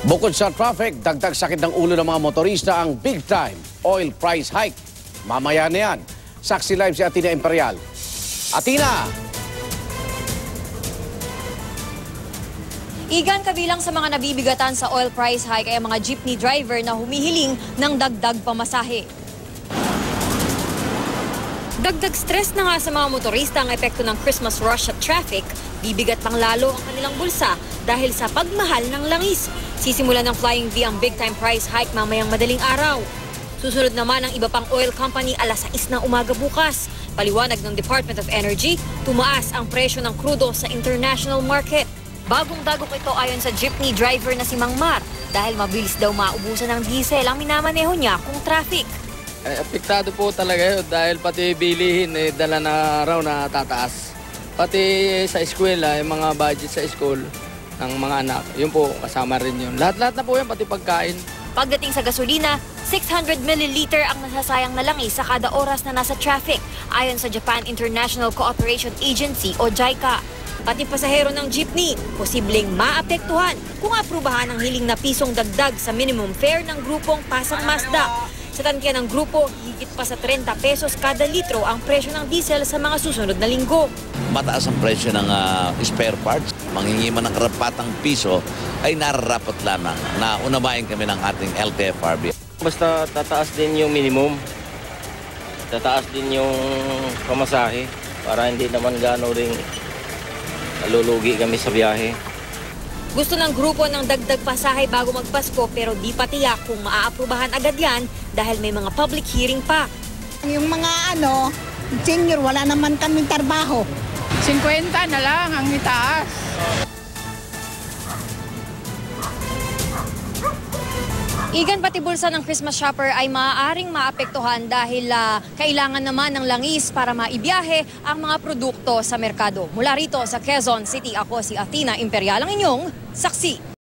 Bukod sa traffic, dagdag sakit ng ulo ng mga motorista ang big-time oil price hike. Mamaya na yan. Saksi live si Atina Imperial. Atina! Igan, kabilang sa mga nabibigatan sa oil price hike ay ang mga jeepney driver na humihiling ng dagdag pamasahe. Dagdag stress na nga sa mga motorista ang epekto ng Christmas rush at traffic. Bibigat pang lalo ang kanilang bulsa dahil sa pagmahal ng langis. Sisimulan ng Flying V ang big-time price hike mamayang madaling araw. Susunod naman ang iba pang oil company alas 6 ng umaga bukas. Paliwanag ng Department of Energy, tumaas ang presyo ng krudo sa international market. Bagong dagok ito ayon sa jeepney driver na si Mang Mar dahil mabilis daw maubusan ng diesel ang minamaneho niya kung traffic. Apektado po talaga yun dahil pati bilihin dala na raw na tataas. Pati sa eskwela, yung mga budget sa school ng mga anak, yun po kasama rin yun. Lahat-lahat na po yan, pati pagkain. Pagdating sa gasolina, 600 milliliter ang nasasayang na langis sa kada oras na nasa traffic ayon sa Japan International Cooperation Agency o JICA. Pati pasahero ng jeepney, posibleng maapektuhan kung aprubahan ang hiling na pisong dagdag sa minimum fare ng grupong Pasang Mazda. Sa tangkihan ng grupo, higit pa sa 30 pesos kada litro ang presyo ng diesel sa mga susunod na linggo. Mataas ang presyo ng spare parts. Manghingi man ng karapatang piso ay nararapat lamang na unawain kami ng ating LTFRB. Basta tataas din yung minimum, tataas din yung pamasahe para hindi naman gano'n ring nalulugi kami sa biyahe. Gusto ng grupo ng dagdag pasahe bago magpasko pero di pa tiyak kung maaaprubahan agad yan dahil may mga public hearing pa. Yung mga senior, wala naman kaming trabaho. 50 na lang ang itaas. Igan, pati bulsa ng Christmas shopper ay maaaring maapektuhan dahil kailangan naman ng langis para maibiyahe ang mga produkto sa merkado. Mula rito sa Quezon City, ako si Atina Imperial, ang inyong saksi.